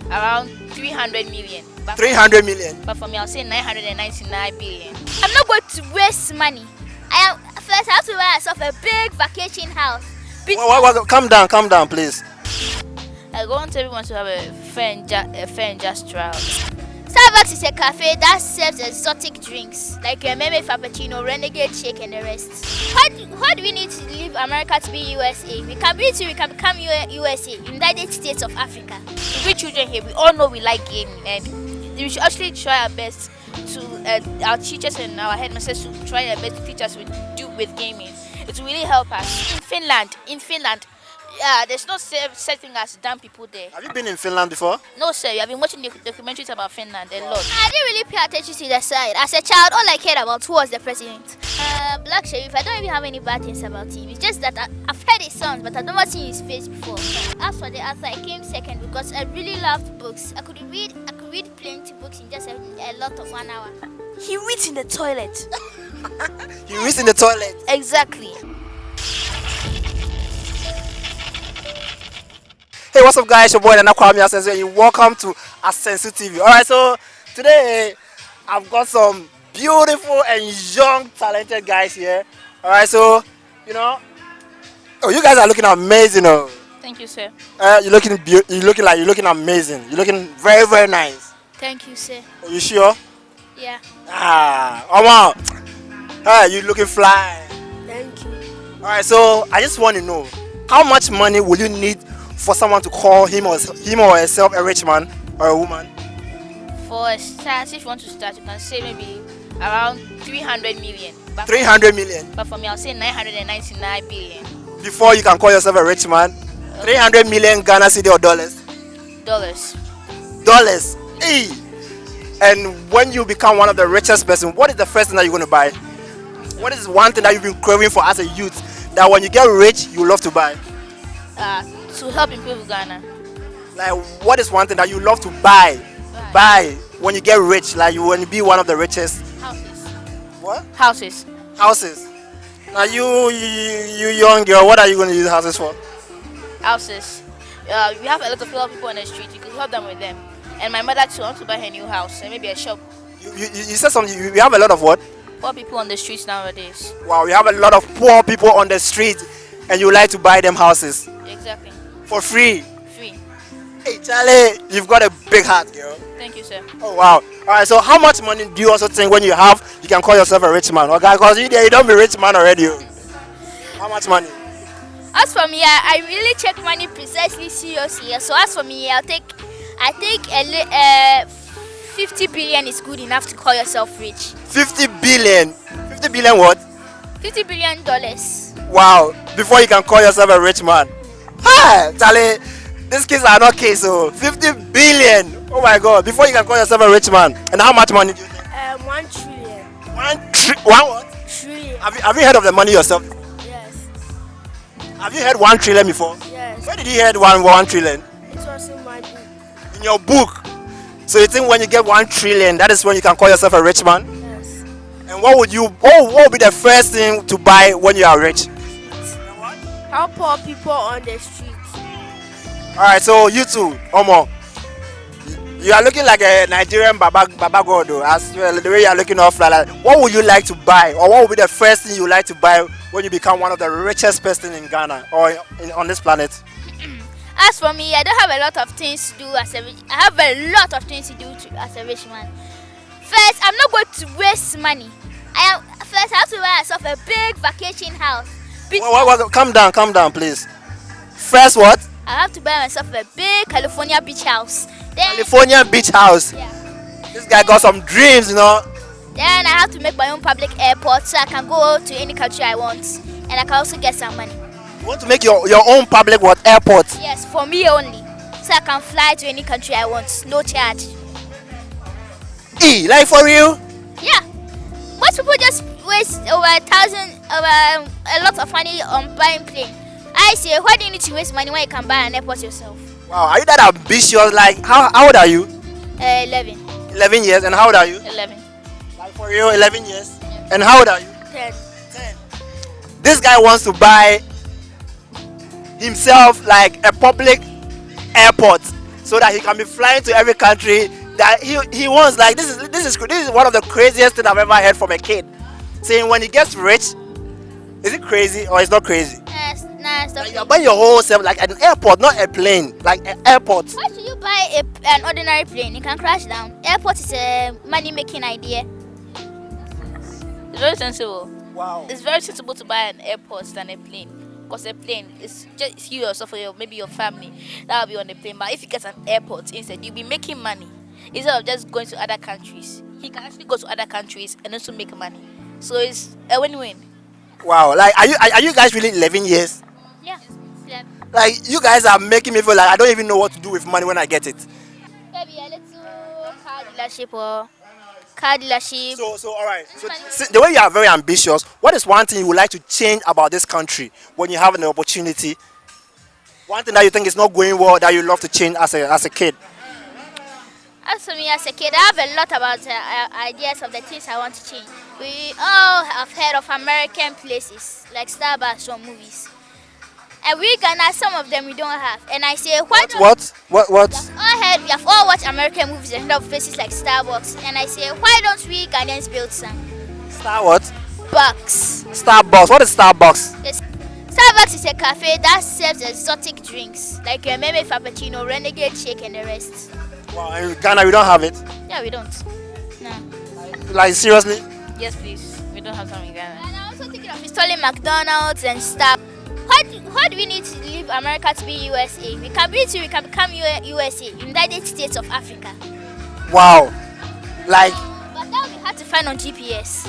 around 300 million. 300 million. But for me, I'll say 999 billion. I'm not going to waste money. I have to buy myself a big vacation house. Calm down, please. I want everyone to have a fair and just trial. Starbucks is a cafe that serves exotic drinks like a meme frappuccino, renegade shake, and the rest. Why do we need to leave America to be USA? We can become USA, United States of Africa. We children here, we all know we like gaming, and we should actually try our best to our teachers and our headmasters to try their best to teach us what to do with gaming. It will really help us. In Finland, there's no such thing as dumb people there. Have you been in Finland before? No, sir. We have been watching the documentaries about Finland a lot. I didn't really pay attention to the side. As a child, all I cared about was the president. Black Sheriff, I don't even have any bad things about him. It's just that I've heard his songs, but I've never seen his face before. As for the answer, I came second because I really loved books. I could read plenty books in just a lot of 1 hour. He reads in the toilet. He reads in the toilet. Exactly. Hey, what's up, guys? Your boy Nana Kwame Asensu, and welcome to Asensu TV. Alright, so today I've got some beautiful and young, talented guys here. Alright, so you you guys are looking amazing. Thank you, sir. You're looking amazing. You're looking very, very nice. Thank you, sir. Are you sure? Yeah. Come on. Hey, you looking fly. Thank you. Alright, so I just want to know, how much money will you need for someone to call him or herself a rich man or a woman? For a start, if you want to start, you can say maybe around 300 million. 300 million. But for me, I'll say 999 billion. Before you can call yourself a rich man, 300 million Ghana cedi or dollars? Dollars. Dollars. Hey. And when you become one of the richest person, what is the first thing that you're going to buy? What is one thing that you've been craving for as a youth that when you get rich, you love to buy? To help improve Ghana. Like, what is one thing that you love to buy when you get rich, like you want to be one of the richest? Houses. What? Houses. Houses. Now you young girl, what are you going to use houses for? Houses. We have a lot of poor people on the street. You could help them with them. And my mother too wants to buy her new house and maybe a shop. You said something. We have a lot of what? Poor people on the streets nowadays. Wow, we have a lot of poor people on the street, and you like to buy them houses Exactly. for free. Free. Hey Charlie, you've got a big heart, girl. Thank you, sir. Oh wow. Alright, so how much money do you also think when you can call yourself a rich man? Okay, because you don't be rich man already. How much money? As for me, I really check money precisely seriously. So as for me, I think 50 billion is good enough to call yourself rich. 50 billion. 50 billion what? $50 billion. Wow. Before you can call yourself a rich man. Hi, Charlie. These kids are not kids, so 50 billion. Oh my God. Before you can call yourself a rich man. And how much money do you think? 1 trillion. One what? Trillion. Have you heard of the money yourself? Yes. Have you heard 1 trillion before? Yes. Where did you hear 1 trillion? It was in my book. In your book. So you think when you get 1 trillion, that is when you can call yourself a rich man? Yes. And what would be the first thing to buy when you are rich? Help poor people on the street. Alright, so you two, Omo, you are looking like a Nigerian Baba Godo as well. The way you are looking off, like, what would you like to buy, or what would be the first thing you would like to buy when you become one of the richest person in Ghana or on this planet? As for me, I don't have a lot of things to do as a rich. I have a lot of things to do as a rich man. First, I'm not going to waste money. I have to buy myself a big vacation house. Calm down, please. First, what? I have to buy myself a big California beach house. Then, California beach house. Yeah. This guy got some dreams, Then I have to make my own public airport so I can go to any country I want, and I can also get some money. You want to make your own public airport? Yes, for me only, so I can fly to any country I want, no charge. Like for real? Yeah. Most people just waste over a lot of money on buying plane. I say, why do you need to waste money when you can buy an airport yourself? Wow, are you that ambitious? Like, how old are you? 11. 11 years. And how old are you? 11. Like for real, 11 years. Yeah. And how old are you? 10. This guy wants to buy himself like a public airport so that he can be flying to every country that he wants. Like this is one of the craziest things I've ever heard from a kid. Saying when he gets rich, is it crazy or it's not crazy? Yes, nah, stop. Like you're buying your whole self like an airport, not a plane, like an airport. Why should you buy an ordinary plane? It can crash down. Airport is a money-making idea. It's very sensible. Wow. It's very sensible to buy an airport than a plane. Because a plane is just you yourself or maybe your family that will be on the plane. But if you get an airport instead, you'll be making money instead of just going to other countries. He can actually go to other countries and also make money. So it's a win-win. Wow. Like are you guys really 11 years? Yeah. Yeah. Like you guys are making me feel like I don't even know what to do with money when I get it. Maybe a little car dealership or car dealership. So all right. So the way you are very ambitious, what is one thing you would like to change about this country when you have an opportunity? One thing that you think is not going well that you love to change as a kid. As for me as a kid, I have a lot about ideas of the things I want to change. We all have heard of American places like Starbucks or movies. And we Ghana, some of them we don't have. And I say, What? We have all watched American movies and heard of places like Starbucks. And I say, why don't we Ghanaians build some? Star what? Bucks. Starbucks. What is Starbucks? Yes. Starbucks is a cafe that serves exotic drinks like your Meme Frappuccino, Renegade Shake, and the rest. Wow, in Ghana we don't have it. Yeah, we don't. No. Like seriously? Yes, please. We don't have some in Ghana. And I'm also thinking of installing McDonald's and stuff. Why do we need to leave America to be USA? We can become USA, United States of Africa. Wow. Like But that we have to find on GPS.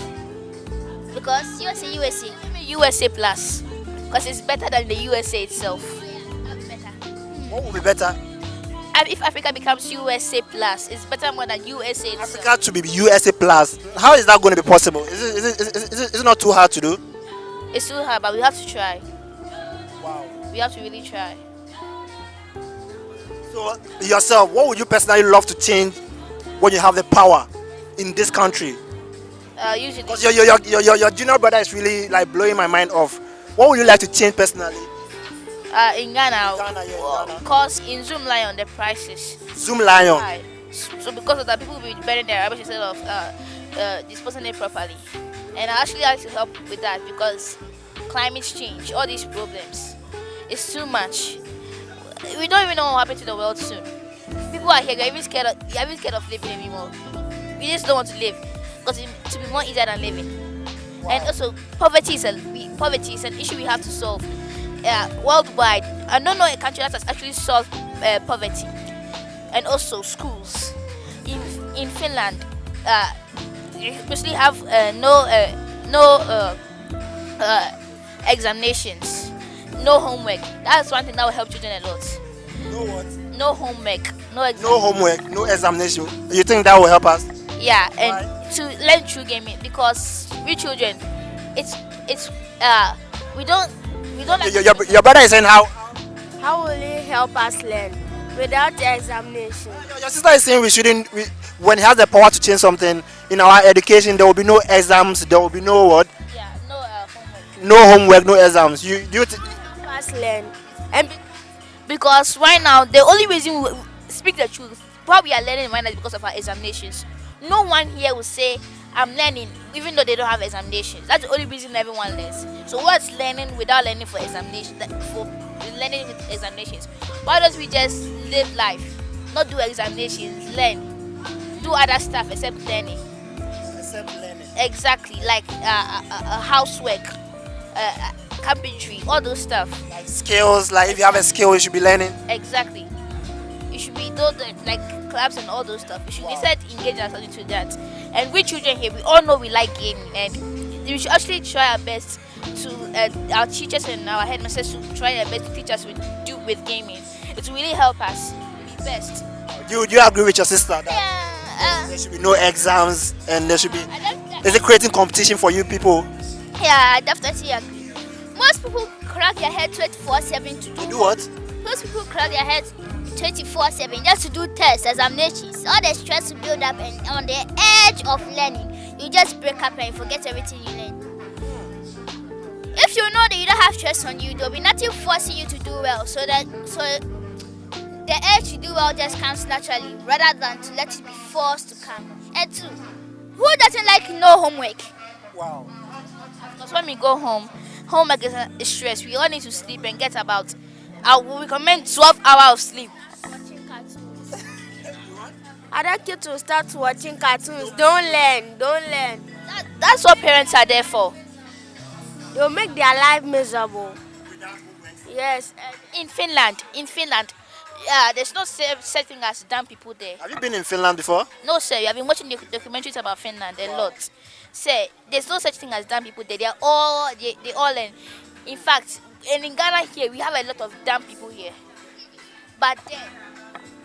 Because USA. USA Plus. Because it's better than the USA itself. That's better. what would be better? And if Africa becomes USA Plus, it's better more than USA itself. Africa to be USA plus. How is that going to be possible? Is it not too hard to do? It's too hard, but we have to try. Wow. We have to really try. So yourself, what would you personally love to change when you have the power in this country? Usually, Because your junior brother is really like blowing my mind off. What would you like to change personally? in Ghana, Ghana, yeah, in Ghana. cause in Zoom Lion the prices Zoom Lion. high. So because of that, people will be burning their rubbish instead of disposing it properly. And I actually like to help with that because climate change, all these problems, it's too much. We don't even know what will happen to the world soon. People are here, you're even scared of living anymore. We just don't want to live because it to be more easier than living. And also, poverty is an issue we have to solve worldwide. I don't know a country that has actually solved poverty. And also schools in Finland, especially have no examinations, no homework. That's one thing that will help children a lot. No what? No homework, no exam. No homework, no examination. You think that will help us? Yeah, and Why? to learn through gaming because we children, we don't like Your brother is saying how? How will it help us learn without the examination? Your sister is saying we shouldn't. When he has the power to change something in our education, there will be no exams. There will be no what? yeah, no homework. No homework, no exams. Help us learn. And Because right now, the only reason we speak the truth, why we are learning right now is because of our examinations. No one here will say, I'm learning, even though they don't have examinations. That's the only reason everyone learns. So what's learning without learning for examination? For learning with examinations? Why don't we just live life, not do examinations, learn, do other stuff except learning? Except learning. Exactly, like housework, carpentry, all those stuff. Like skills. Like if you have a skill, you should be learning. Exactly. You should be those like clubs and all those stuff. You should instead engage ourselves into that. And we children here, we all know we like gaming, and we should actually try our best to our teachers and our headmasters to try their best to teach us what to do with gaming. It will really help us be best. Do you agree with your sister that Yeah, there should be no exams and there should be? I Is it creating competition for you people? I definitely agree. Most people crack their head 24/7 to Do what? Most people crack their heads 24/7 just to do tests, examinations. All the stress to build up, and on the edge of learning, you just break up and you forget everything you learned. If you know that you don't have stress on you, there will be nothing forcing you to do well. So the urge to do well just comes naturally rather than to let it be forced to come. And 2, who doesn't like no homework? Wow. Because when we go home, homework is stress. We all need to sleep and get about. I will recommend 12 hours of sleep. Watching cartoons. Other kids will start watching cartoons. Don't learn. That's what parents are there for. They'll make their life miserable. Yes. In Finland, there's no such thing as dumb people there. Have you been in Finland before? No, sir. You have been watching the documentaries about Finland a lot. Sir, there's no such thing as dumb people there. They all learn. In fact, in Ghana here, we have a lot of dumb people here. But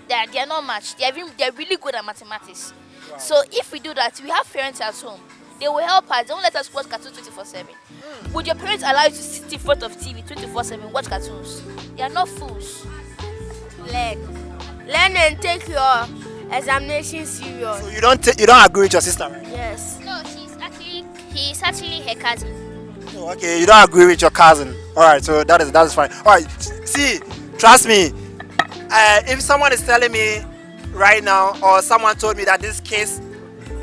then, they are not much. They're really good at mathematics. Wow. So if we do that, we have parents at home. They will help us. They won't let us watch cartoons 24/7. Would your parents allow you to sit in front of TV 24/7 watch cartoons? They are not fools. Learn and take your examination serious. So you don't agree with your sister, right? Yes. No, he's actually her cousin. Oh, okay, you don't agree with your cousin. All right, so that is fine. All right, see, trust me. If someone is telling me right now, or someone told me that this case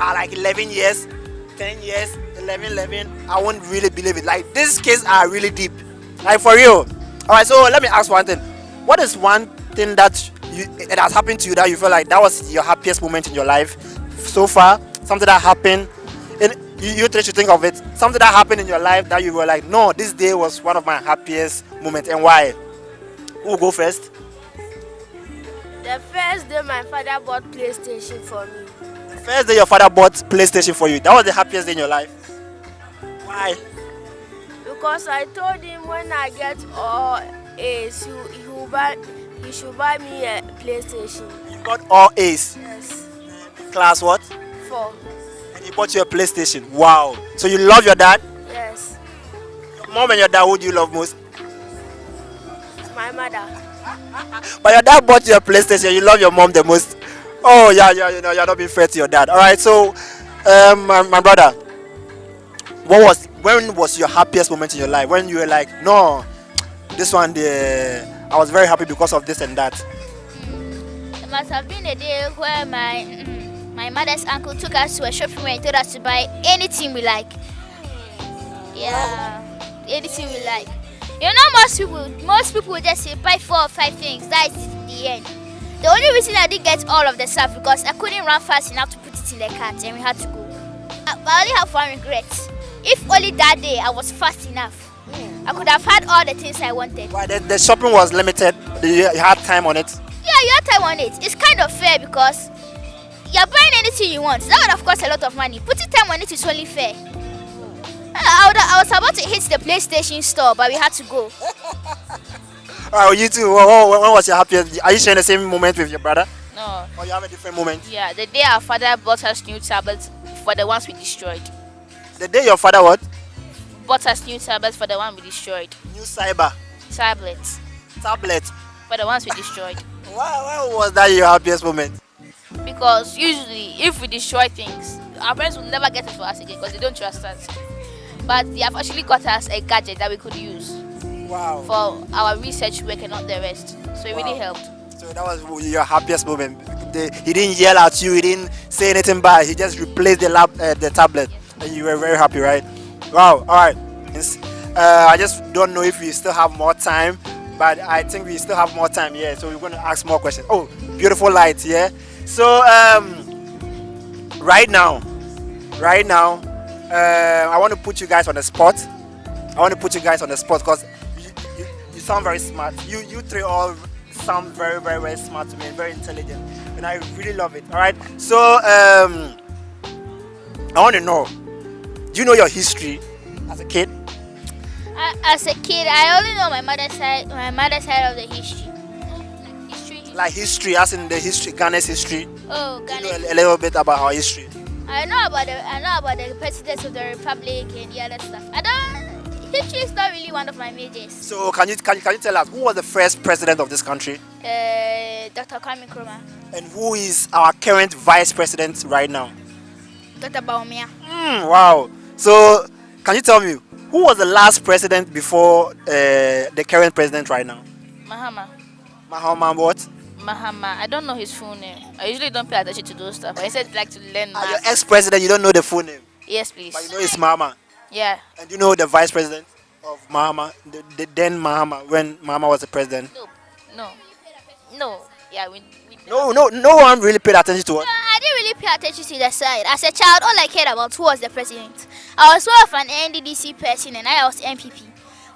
are like 11 years, 10 years, 11, I won't really believe it. Like, this case are really deep, like for real. All right, so let me ask one thing. What is one thing that it has happened to you that you feel like that was your happiest moment in your life so far? Something that happened, and you three should think of it. Something that happened in your life that you were like, no, this day was one of my happiest moments, and why? Who will go first? The first day my father bought PlayStation for me. The first day your father bought PlayStation for you, that was the happiest day in your life. Why? Because I told him when I get all A's, he should buy me a PlayStation. You got all A's. Yes. Class what? 4. And he bought you a PlayStation. Wow. So you love your dad? Yes. Your mom and your dad, who do you love most? It's my mother. But your dad bought you a PlayStation, you love your mom the most. Oh yeah, you know, you're not being fair to your dad. Alright, so my brother, when was your happiest moment in your life? When you were like, no, this one I was very happy because of this and that. It must have been a day where my mother's uncle took us to a shopping mall and told us to buy anything we like. Yeah, anything we like. You know, most people will just say buy 4 or 5 things. That is the end. The only reason I didn't get all of the stuff because I couldn't run fast enough to put it in the cart and we had to go. But I only have one regret. If only that day I was fast enough, I could have had all the things I wanted. Why, the shopping was limited? You had time on it? Yeah, you had time on it. It's kind of fair because you're buying anything you want. That would of course a lot of money. Putting time on it is only fair. I was about to hit the PlayStation store, but we had to go. Alright, you too. When was your happiest? Are you sharing the same moment with your brother? No. Or you have a different moment? Yeah, the day our father bought us new tablets for the ones we destroyed. The day your father what? Bought us new tablets for the one we destroyed. New cyber. Tablets Tablet. for the ones we destroyed. Why was that your happiest moment? Because usually, if we destroy things, our parents will never get it for us again because they don't trust us. But they have actually got us a gadget that we could use Wow. for our research work and not the rest. So it really helped. So that was your happiest moment. He didn't yell at you. He didn't say anything bad. He just replaced the tablet, and you were very happy, right? Wow. All right. I just don't know if we still have more time, but I think we still have more time. Yeah. So we're going to ask more questions. Oh, beautiful lights. Yeah. So right now, I want to put you guys on the spot. Because you sound very smart. You three all sound very, very, very smart to me, very intelligent, and I really love it. All right. So I want to know, do you know your history as a kid? As a kid, I only know my mother's side of the history. Like history, as in the history, Ghana's history. Oh, You Ghana. know a little bit about our history. I know about the presidents of the republic and the other stuff. History is not really one of my majors. So can you tell us who was the first president of this country, Dr. Kwame Nkrumah, and who is our current vice president right now? Dr. Baumia. Wow. So can you tell me who was the last president before the current president right now? Mahama. Mahama what? Mahama. I don't know his full name. I usually don't pay attention to those stuff. I said like to learn Your math. ex-president, you don't know the full name, Yes, but you please. know his mama. Yeah. And you know the vice president of Mahama, the then Mahama, when Mahama was the president. No. No. No. Yeah. We No one really paid attention to No, it. I didn't really pay attention to the side. As a child, all I cared about was the president. I was more of an NDDC person and I was MPP.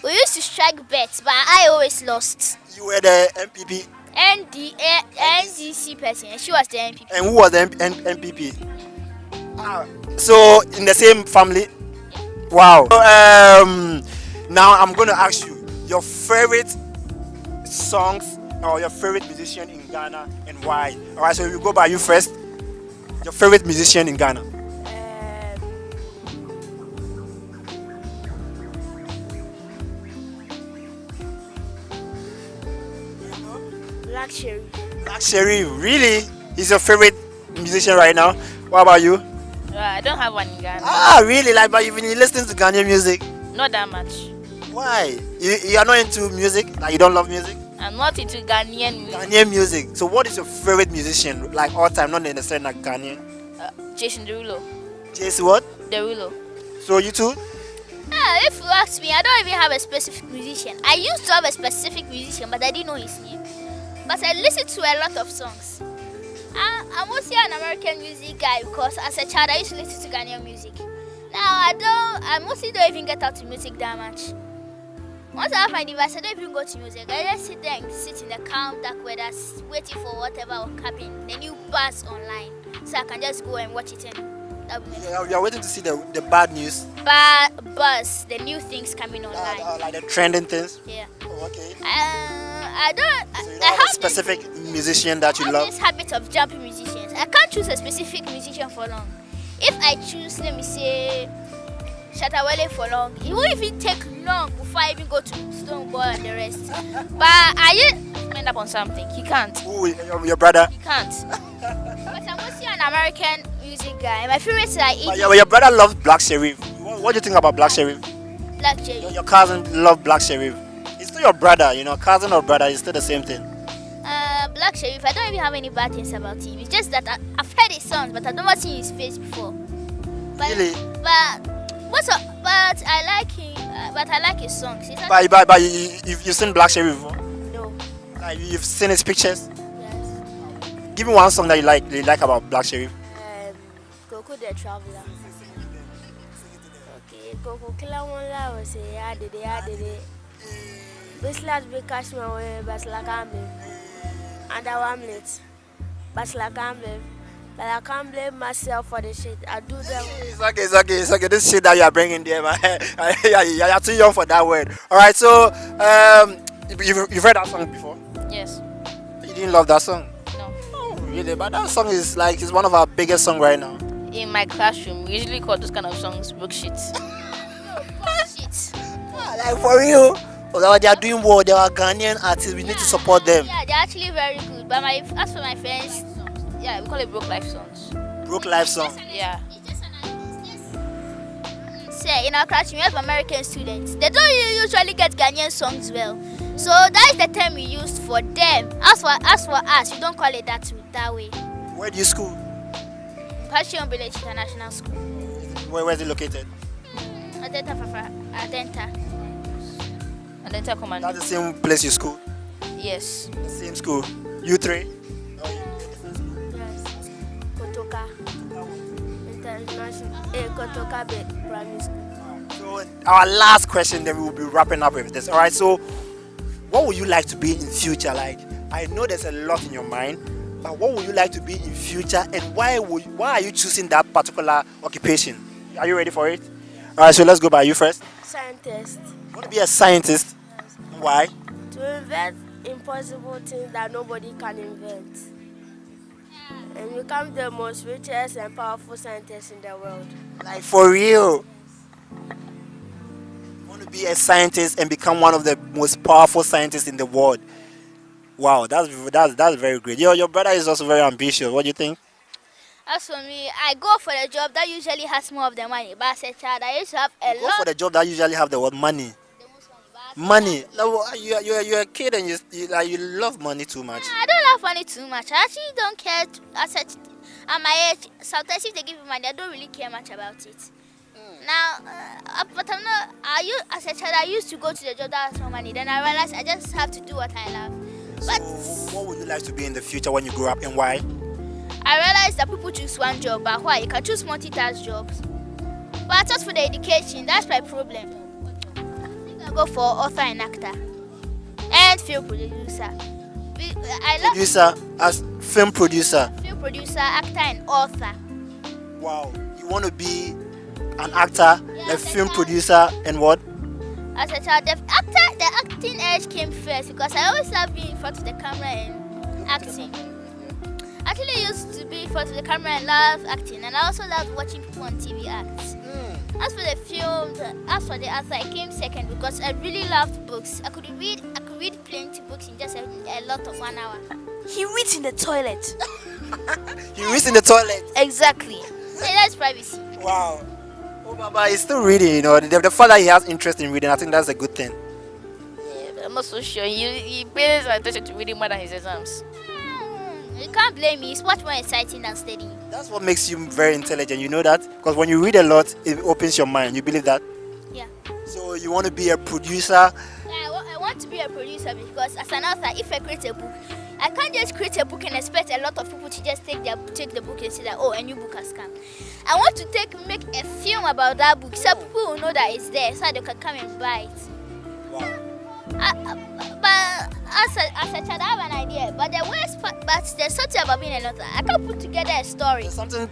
We used to strike bets, but I always lost. You were the MPP, NDC person and she was the MPP. and who was the MPP? So in the same family. Wow. So, now I'm going to ask you your favorite songs or your favorite musician in Ghana and why. All right, so we go by you first. Your favorite musician in Ghana. Black Cherry. Black Sherif, really? He's your favorite musician right now. What about you? I don't have one in Ghana. Ah, really? Like, but you've been listening to Ghanaian music. Not that much. Why? You are not into music? Like, you don't love music? I'm not into Ghanaian music. Ghanaian music. So, what is your favorite musician? Like, all time, not necessarily like Ghanaian. Jason Derulo. JC what? Derulo. So, you too? If you ask me, I don't even have a specific musician. I used to have a specific musician, but I didn't know his name. But I listen to a lot of songs. I'm mostly an American music guy because as a child I used to listen to Ghanaian music. Now I mostly don't even get out to music that much. Once I have my device, I don't even go to music. I just sit there and sit in the calm dark weather, waiting for whatever will happen. The new buzz online, so I can just go and watch it and that will make it. You're waiting to see the bad news. Buzz, the new things coming online. Like the trending things. Yeah. Oh, okay. I don't. So, you I don't have a have specific musician that you I have love? this habit of jumping musicians. I can't choose a specific musician for long. If I choose, let me say, Shatawale for long, it won't even take long before I even go to Stoneball and the rest. But I just End up on something. He can't. Who, your brother? He can't. but I'm mostly an American music guy. My favorites are But Iggy, your brother loves Black Sherif. What do you think about Black Sherif? Black Cherry. Your cousin loves Black Sherif. He's still your brother, cousin or brother is still the same thing. Black Sherif, I don't even have any bad things about him. It's just that I've heard his songs, but I've never seen his face before. But, Really? But I like him. But I like his songs. He's But you've seen Black Sherif before? No. Like, you've seen his pictures? yes. Give me one song that you like about Black Sherif. Coco the Traveler. Okay, Coco Kila Wonla was a yadede. Bislat be cashman way, Baslakambe. And I want it. Baslakambe. But I can't blame myself for the shit. I do them. It's okay. This shit that you are bringing there, man. You're too young for that word. All right, so you've heard that song before? Yes. You didn't love that song? No. Oh, really? But that song is like it's one of our biggest songs right now. In my classroom, we usually call those kind of songs book sheets. Shit. Like for real. Oh, they are doing well. They are Ghanaian artists. We need to support them. Yeah, they're actually very good. But as for my friends, Yeah, we call it broke life songs. Broke Life song. Yeah. say in our classroom we have American students. They don't usually get Ghanaian songs well. So that is the term we used for them. As for us, we don't call it that way. Where do you school? Passion Village International School. Where is it located? Adenta. And then tell command. That's the same place you school. Yes. The same school. U3. Yes. Kotoka International. Kotoka Primary School. So our last question, then we will be wrapping up with this. All right. So, what would you like to be in future? Like, I know there's a lot in your mind, but what would you like to be in future, and why are you choosing that particular occupation? Are you ready for it? All right. So let's go by you first. Scientist. You want to be a scientist? Why? To invent impossible things that nobody can invent. And become the most richest and powerful scientist in the world. Like for real? You want to be a scientist and become one of the most powerful scientists in the world? Wow, that's very great. Your brother is also very ambitious. What do you think? As for me, I go for the job that usually has more of the money. But as a child, I used to have a Go lot. for the job that usually have the word money. The most money. But Money. Like, you're a kid and you love money too much. I don't laugh on it too much. I actually don't care. At my age, sometimes if they give me money, I don't really care much about it. Now, but I'm not. As a child, I used to go to the job that has no money. Then I realized I just have to do what I love. But So, what would you like to be in the future when you grow up, and why? I realized that people choose one job, but why? You can choose multitask jobs. But just for the education, that's my problem. I think I'll go for author and actor and film producer. I love Producer, as film producer. film producer, actor, and author. Wow. You want to be an actor, Yeah, a film producer, and what? As a child, the acting edge came first because I always loved being in front of the camera and acting. Actually, I used to be in front of the camera and love acting, and I also loved watching people on TV act. As for the film, as for the actor, I came second because I really loved books. I could read plenty books in just a lot of 1 hour. He reads in the toilet. He reads in the toilet. Exactly. Hey, that's privacy. Wow. Oh, Baba, he's still reading, you know. The fact that he has interest in reading, I think that's a good thing. Yeah, I'm not so sure. He pays attention to reading more than his exams. You can't blame me. It's much more exciting than studying. That's what makes you very intelligent, you know that? Because when you read a lot, it opens your mind. You believe that? Yeah. So you want to be a producer. I want to be a producer because as an author, if I create a book, I can't just create a book and expect a lot of people to just take the book and say that, oh, a new book has come. I want to make a film about that book so people will know that it's there so they can come and buy it. Wow. But as a child, I have an idea. But the worst part, but there's something about being an author. I can't put together a story. There's something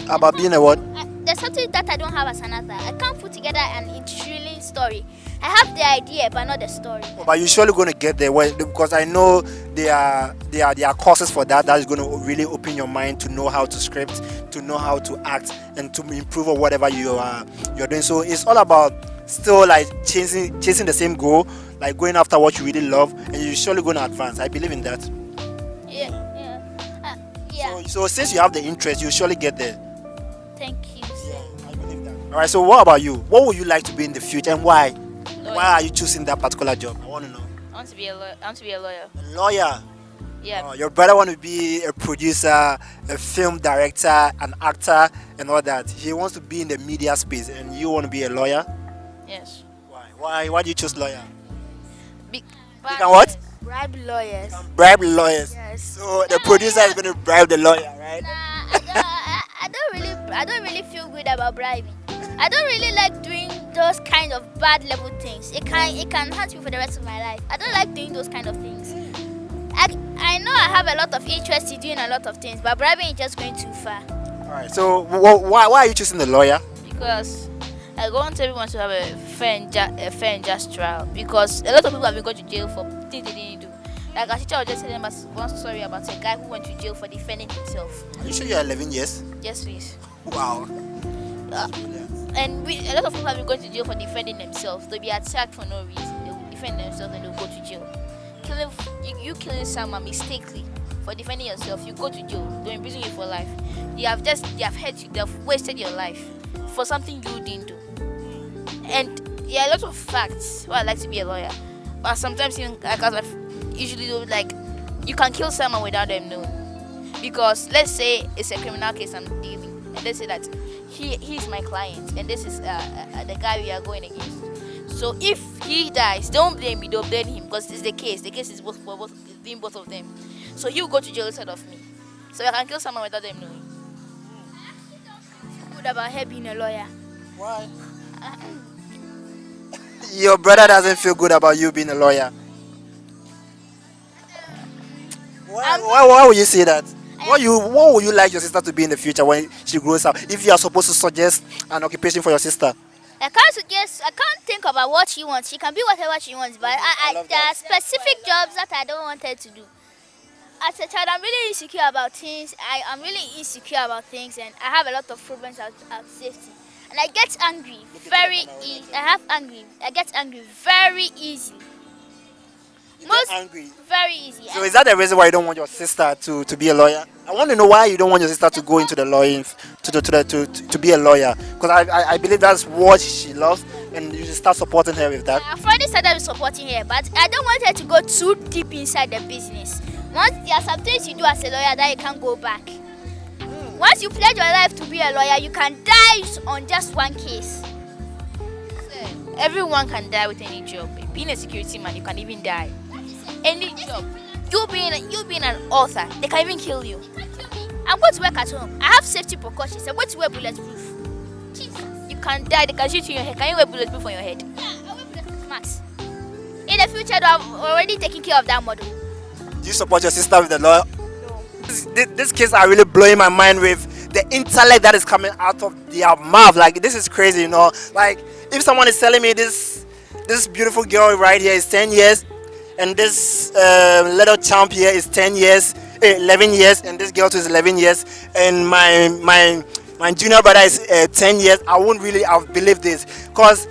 about being a what? There's something that I don't have as an author. I can't put together an intriguing story. I have the idea, but not the story. But you're surely going to get there because I know there are courses for that is going to really open your mind to know how to script, to know how to act, and to improve on whatever you're doing. So it's all about still like chasing the same goal, like going after what you really love, and you're surely going to advance. I believe in that. Yeah. So since you have the interest, you'll surely get there. Thank you. I believe that. All right. So what about you? What would you like to be in the future, and why? Why are you choosing that particular job? I want to know. I want to be a lawyer. A lawyer. Yeah. Your brother want to be a producer, a film director, an actor, and all that. He wants to be in the media space, and you want to be a lawyer. Yes. Why? Why do you choose lawyer? Be- You can what? Bribe lawyers. Bribe lawyers. Yes. So the producer is going to bribe the lawyer, right? I don't really feel good about bribing. I don't really like doing those kind of bad level things. It can hurt me for the rest of my life. I don't like doing those kind of things. I know I have a lot of interest in doing a lot of things, but bribing is just going too far. All right. So why are you choosing the lawyer? Because I want everyone to have a fair and just trial. Because a lot of people have been going to jail for things they didn't do. Like a teacher was just telling us one story about a guy who went to jail for defending himself. Are you sure you're 11 years? Yes, please. Wow. And a lot of people have been going to jail for defending themselves. They'll be attacked for no reason. They will defend themselves and they'll go to jail. Killing someone mistakenly for defending yourself, you go to jail. They'll imprison you for life. They have hurt you. They have wasted your life for something you didn't do. And there are a lot of facts why I like to be a lawyer. But sometimes, usually like you can kill someone without them knowing. Because let's say it's a criminal case I'm dealing, and let's say that he's my client, and this is the guy we are going against. So if he dies, don't blame me, don't blame him, because it's the case. The case is both of them. So he'll go to jail instead of me. So I can kill someone without them knowing. Good about her being a lawyer. Why? Your brother doesn't feel good about you being a lawyer. Why would you say that? What would you like your sister to be in the future when she grows up? If you are supposed to suggest an occupation for your sister. I can't think about what she wants. She can be whatever she wants, but there are specific jobs that I don't want her to do. As a child, I'm really insecure about things. I'm really insecure about things, and I have a lot of problems about safety. And I get angry very easily. I get angry very easily. Angry. Very easy. So is that the reason why you don't want your sister to be a lawyer? I want to know why you don't want your sister to go into the lawyering, to be a lawyer. Because I believe that's what she loves, and you should start supporting her with that. I've already started supporting her, but I don't want her to go too deep inside the business. Once there are some things you do as a lawyer that you can't go back. Once you pledge your life to be a lawyer, you can die on just one case. Everyone can die with any job. Being a security man, you can even die. Any job. You being an author, they can even kill you. I'm going to work at home. I have safety precautions. I'm going to wear bulletproof. Jesus. You can die. They can shoot you in your head. Can you wear bulletproof on your head? Yeah, I wear bulletproof mask. In the future, though, I'm already taking care of that model. Do you support your sister with the law? This kids are really blowing my mind with the intellect that is coming out of their mouth. Like, this is crazy, you know. Like, if someone is telling me this beautiful girl right here is 10 years, and this little champ here is 11 years, and this girl too is 11 years, and my junior brother is 10 years, I won't really have believed this, because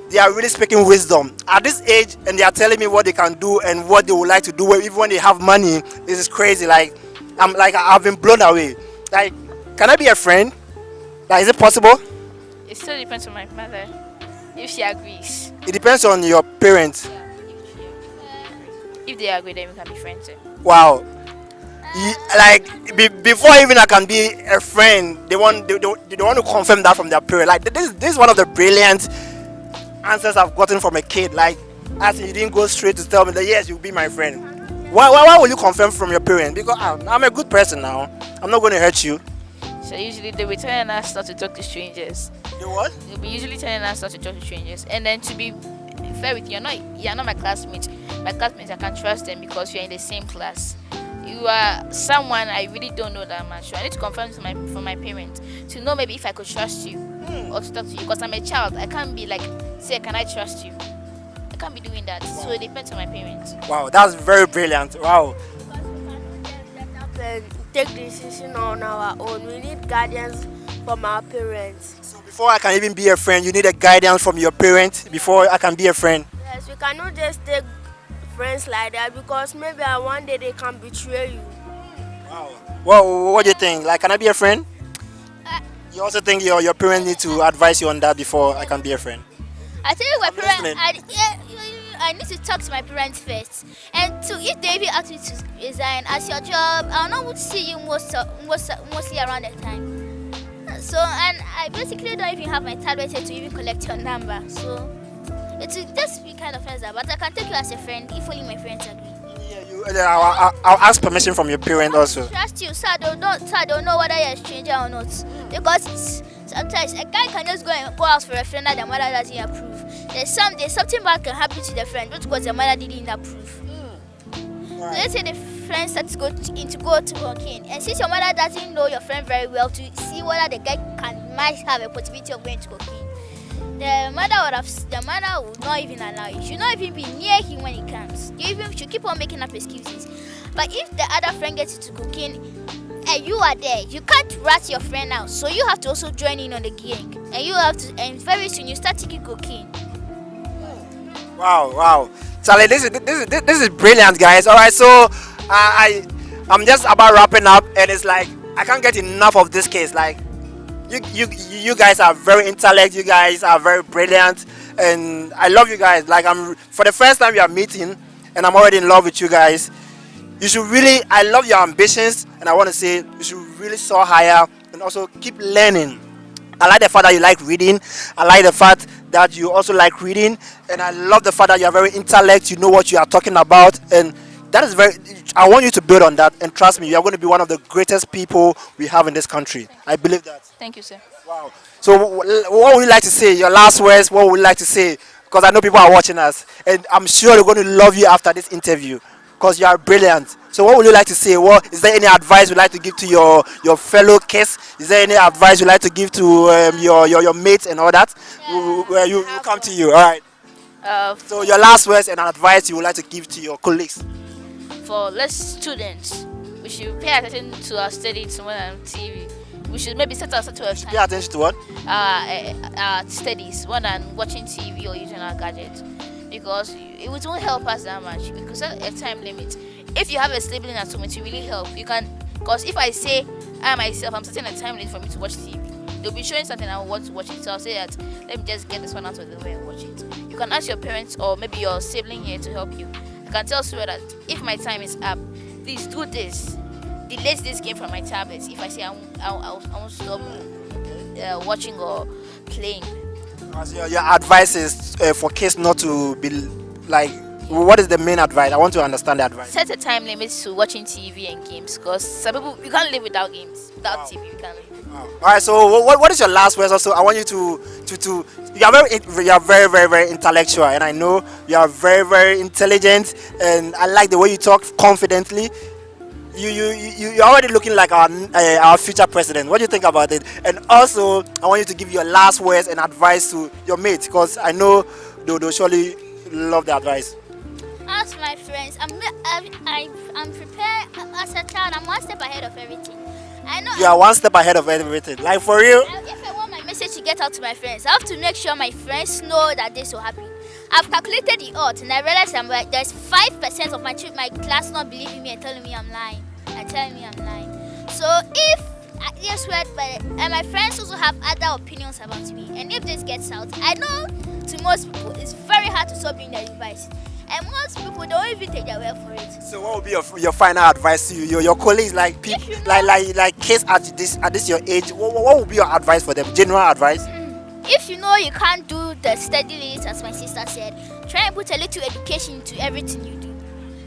they are really speaking wisdom at this age, and they are telling me what they can do and what they would like to do even when they have money. This is crazy. Like, I've been blown away. Like, can I be a friend? Like, is it possible? It still depends on my mother. If she agrees. It depends on your parents. If they agree, then we can be friends. Wow. Before even I can be a friend, they want to confirm that from their parents. Like, this is one of the brilliant answers I've gotten from a kid. Like, as he didn't go straight to tell me that yes, you'll be my friend. Why will you confirm from your parents? Because I'm a good person now. I'm not going to hurt you. So usually they'll be telling us not to talk to strangers. You what? They'll be usually telling us not to talk to strangers. And then to be fair with you, you're not my classmate. My classmates, I can trust them because you're in the same class. You are someone I really don't know that much. So I need to confirm from my parents to know maybe if I could trust you or to talk to you. Because I'm a child. I can't be like, say, can I trust you? I can't be doing that. So it depends on my parents. Wow, that's very brilliant. Wow. And take decision on our own. We need guidance from our parents. So before I can even be a friend, you need a guidance from your parents before I can be a friend. Yes, we cannot just take friends like that because maybe one day they can betray you. Wow. Well, what do you think? Like, can I be a friend? You also think your parents need to advise you on that before I can be a friend? I think my parents. I need to talk to my parents first, and to if they even ask me to resign as your job, I'll not see you mostly around that time. So, and I basically don't even have my tablet here to even collect your number. So, it will just be kind of friends, but I can take you as a friend if only my friends agree. Yeah, I'll ask permission from your parents also. I trust you, so I don't know whether you're a stranger or not. Because sometimes a guy can just go out for a friend that the mother doesn't approve. There's something bad can happen to the friend just because the mother didn't approve. Right. Let's say the friend starts to go to cocaine, and since your mother doesn't know your friend very well to see whether the guy might have a possibility of going to cocaine, the mother would not even allow you. Should not even be near him when he comes. You even should keep on making up excuses. But if the other friend gets into cocaine and you are there, you can't rat your friend out. So you have to also join in on the gang. And very soon you start taking cocaine. Wow. Charlie, this is brilliant, guys. All right, so I'm just about wrapping up, and it's like I can't get enough of this case. Like, you guys are very intellect. You guys are very brilliant, and I love you guys. Like, for the first time we are meeting, and I'm already in love with you guys. You should really. I love your ambitions, and I want to say you should really soar higher and also keep learning. I like the fact that you like reading. I like the fact that you also like reading, and I love the fact that you are very intellect. You know what you are talking about, and that is very. I want you to build on that, and trust me, you are going to be one of the greatest people we have in this country. I believe that. Thank you, sir. Wow. So, what would you like to say? Your last words. What would you like to say? Because I know people are watching us, and I'm sure they're going to love you after this interview, because you are brilliant. So what would you like to say? Is there any advice you'd like to give to your fellow kids? Is there any advice you'd like to give to your mates and all that? You come to you, all right. So your last words and advice you would like to give to your colleagues? For less students, we should pay attention to our studies more than TV. We should maybe set ourselves to a time. Pay attention to what? Our studies more than watching TV or using our gadgets. Because it won't help us that much. Because a time limit. If you have a sibling at home, it will really help. You can, because if I say I myself, I'm setting a time limit for me to watch TV. They'll be showing something I want to watch it. So I'll say that let me just get this one out of the way and watch it. You can ask your parents or maybe your sibling here to help you. You can tell Sue that if my time is up, please do this. Delete this game from my tablets. If I say I won't stop watching or playing. As your advice is for kids not to be like, what is the main advice? I want to understand the advice. Set a time limit to watching TV and games, because some people, you can't live without games, without TV. You can't live. All right. So what is your last words? Also, I want you to you are very intellectual, and I know you are very intelligent, and I like the way you talk confidently. You're already looking like our future president. What do you think about it? And also, I want you to give your last words and advice to your mates, because I know they'll surely love the advice. As my friends, I'm prepared as a child. I'm one step ahead of everything. I know. You are one step ahead of everything. Like for real. If I want my message to get out to my friends, I have to make sure my friends know that they're so happy. I've calculated the odds and I realized there's 5% of my class not believing me and telling me I'm lying. So if yes, and my friends also have other opinions about me, and if this gets out, I know to most people it's very hard to stop being their advice. And most people don't even take their word for it. So what would be your final advice to your colleagues, like people, like kids at this your age? What would be your advice for them? General advice? If you know you can't do the steadily, as my sister said, try and put a little education into everything you do.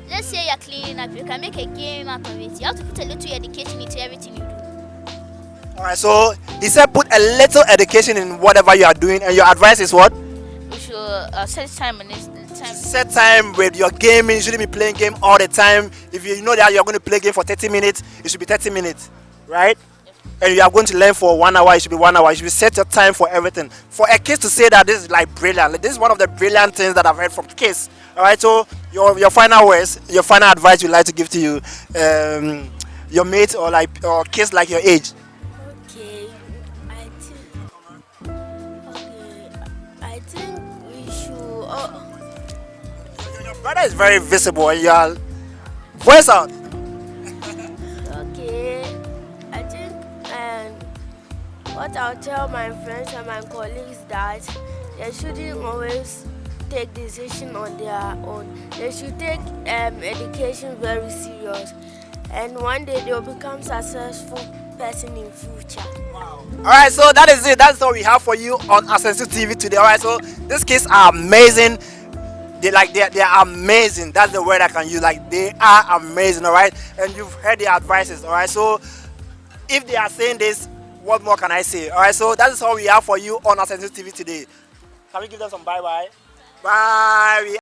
Let's say you're cleaning up, you can make a game out of it. You have to put a little education into everything you do. Alright, so he said put a little education in whatever you are doing, and your advice is what? You should set time and time. Set time with your gaming. You shouldn't be playing game all the time. If you know that you're going to play game for 30 minutes, it should be 30 minutes, right? And you are going to learn for 1 hour, it should be 1 hour. You should set your time for everything. For a kid to say that this is like brilliant, like, this is one of the brilliant things that I've heard from kids. All right, so your final words, your final advice you'd like to give to your mates or kids like your age. Okay, I think we should. Your brother is very visible. And you are voice out. Okay, I think what I'll tell my friends and my colleagues that they shouldn't always take decisions on their own. They should take education very serious, and one day they'll become successful person in future. Wow. All right, so that is it. That's all we have for you on Asensu TV today. All right, so these kids are amazing. They are amazing. That's the word I can use. Like, they are amazing. All right, and you've heard their advices. All right, so if they are saying this, what more can I say? All right, so that is all we have for you on Asensu TV today. Can we give them some bye? Bye.